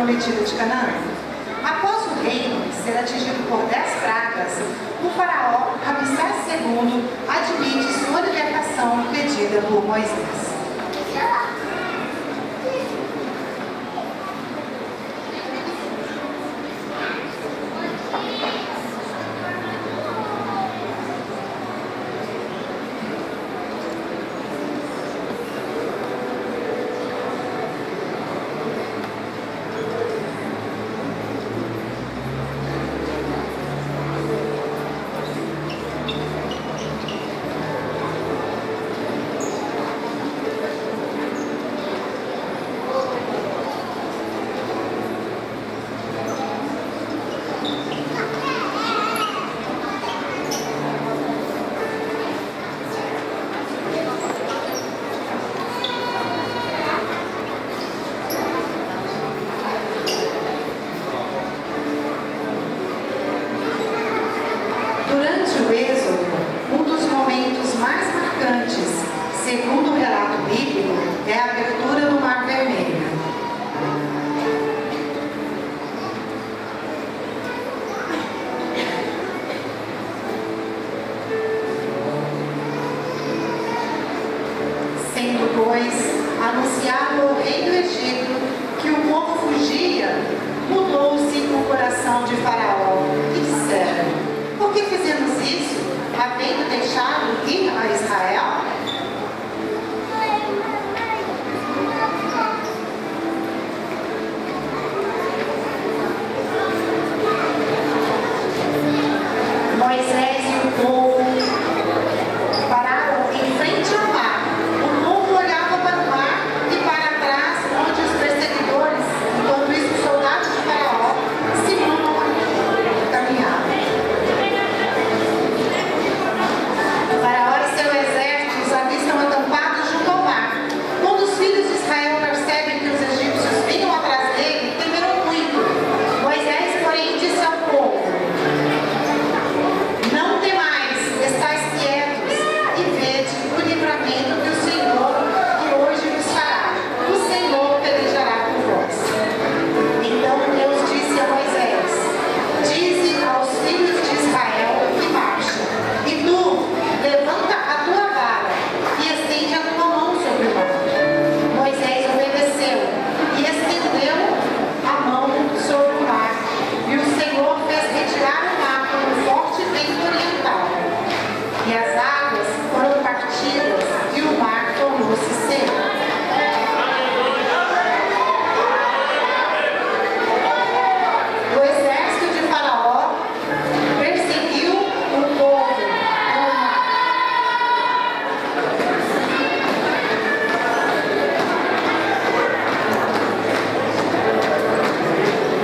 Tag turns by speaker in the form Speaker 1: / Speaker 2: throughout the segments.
Speaker 1: prometida de Canaã. Após o reino ser atingido por 10 pragas, o faraó Ramsés II admite sua libertação pedida por Moisés. Segundo o relato bíblico, é a abertura do Mar Vermelho. Sendo, pois, anunciado ao rei do Egito que o povo fugia, mudou-se o coração de Faraó e disseram: por que fizemos isso, havendo deixado ir a Israel? Moisés e o povo pararam em frente ao mar. O povo olhava para o mar e para trás, onde os perseguidores, enquanto isso os soldados de Faraó, se caminhavam. Faraó e seu exército os avistam acampados junto ao mar. Quando os filhos de Israel percebem que os egípcios vinham atrás dele, temeram muito. Moisés, porém, disse ao povo: não temais, estáis quietos e vede o livramento que o Senhor que hoje vos fará. O Senhor pelejará por vós. Então Deus disse a Moisés: dize aos filhos de Israel que marchem. E tu, levanta a tua vara e estende a tua mão sobre o mar. Moisés obedeceu e estendeu a mão sobre o mar. E o Senhor fez retirar o mar por um forte vento oriental. E as águas foram partidas e o mar tornou-se seco. O exército de Faraó perseguiu o povo no mar.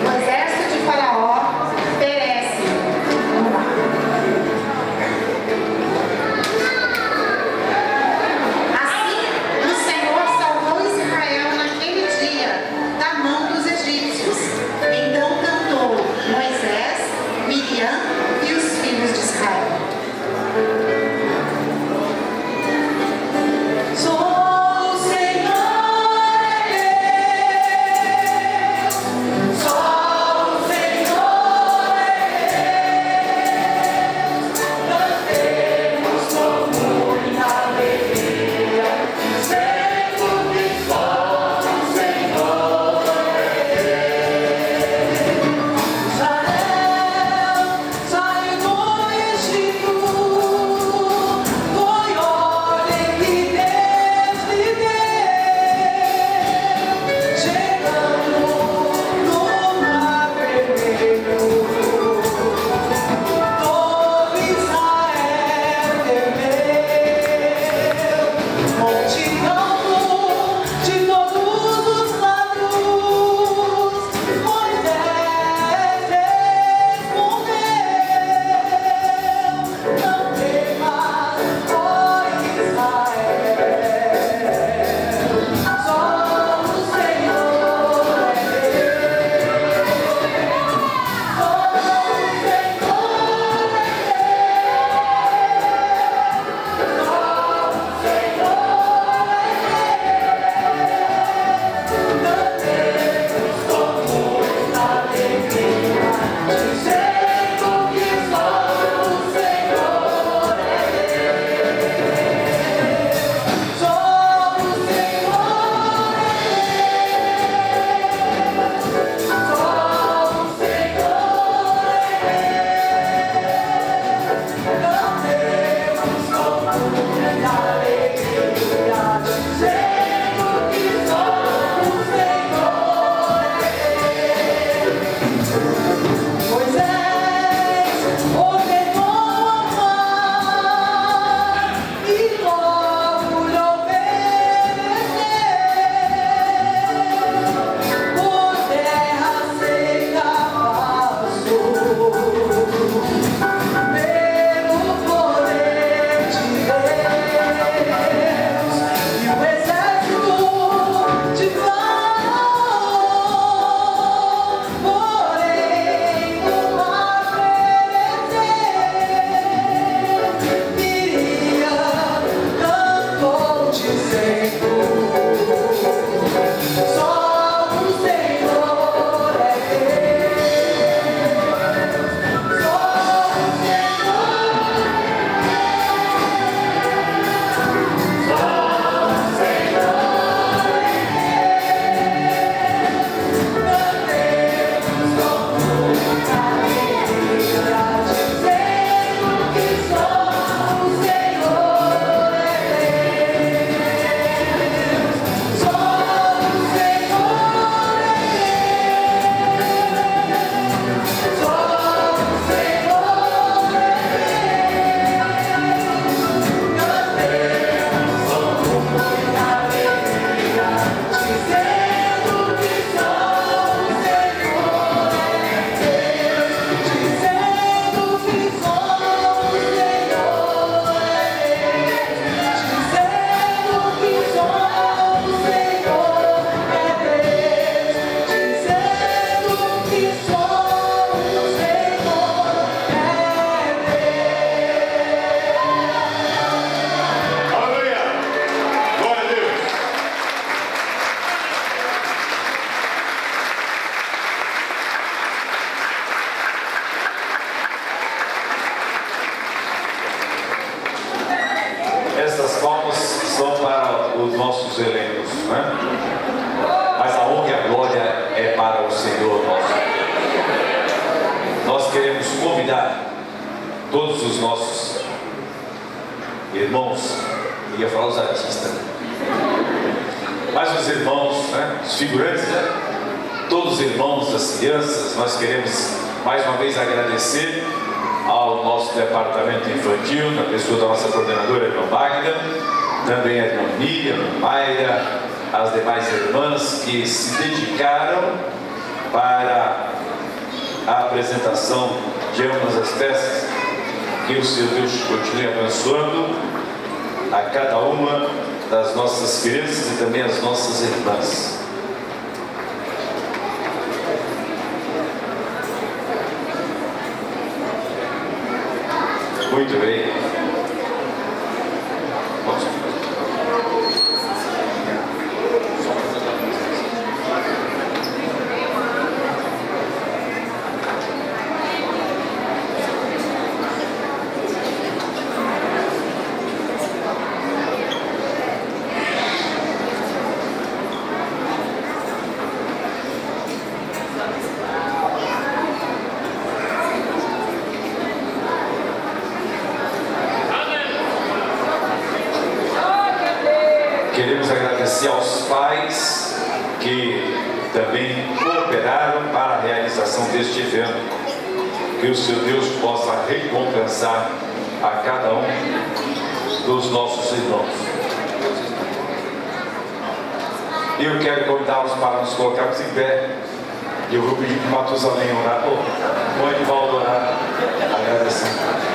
Speaker 1: O exército de Faraó perece no mar.
Speaker 2: nossos elencos, né? Mas a honra e a glória é para o Senhor nosso. Nós queremos convidar todos os nossos irmãos, eu ia falar os artistas, mas os irmãos, né? Os figurantes, né? Todos os irmãos das crianças, nós queremos mais uma vez agradecer ao nosso departamento infantil, na pessoa da nossa coordenadora, a irmã Magda, também a irmã Miriam, a irmã Mayra, as demais irmãs que se dedicaram para a apresentação de ambas as peças. Que o Senhor Deus continue abençoando a cada uma das nossas crianças e também as nossas irmãs. Muito bem. Queremos agradecer aos pais que também cooperaram para a realização deste evento. Que o Senhor Deus possa recompensar a cada um dos nossos irmãos. Eu quero convidá-los para nos colocarmos em pé. E eu vou pedir para o Matusalém orar. O Edivaldo orar, agradecendo.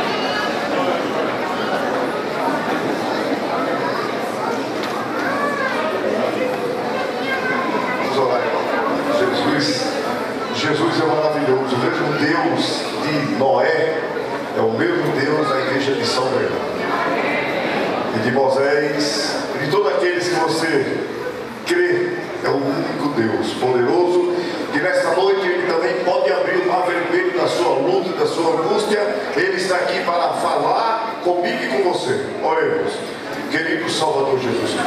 Speaker 3: Jesus é maravilhoso. O mesmo Deus de Noé é o mesmo Deus da igreja de São Bernardo e de Moisés e de todos aqueles que você crê. É o único Deus poderoso, que nesta noite Ele também pode abrir o mar vermelho da sua luta, da sua angústia. Ele está aqui para falar comigo e com você. Oremos. Querido Salvador Jesus Cristo,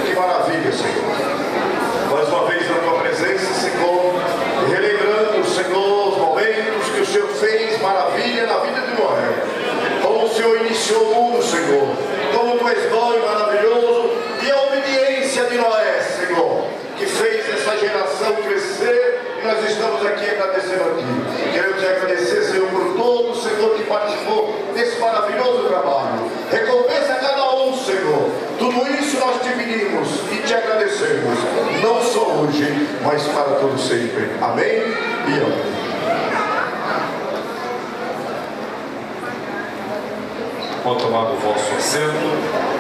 Speaker 3: que maravilha, Senhor, mais uma vez na tua presença, Senhor, relembrando, Senhor, os momentos que o Senhor fez maravilha na vida de Noé, como o Senhor iniciou o mundo, Senhor, como tu és bom e maravilhoso, e a obediência de Noé, Senhor, que fez essa geração crescer, e nós estamos aqui agradecendo a Ti. Queremos te agradecer, Senhor, por todo o Senhor que participou desse maravilhoso trabalho. Recompensa a cada um, Senhor. Tudo isso nós te pedimos e te agradecemos, não só hoje, mas para todo sempre. Amém e amém.
Speaker 2: Pode tomar o vosso assento.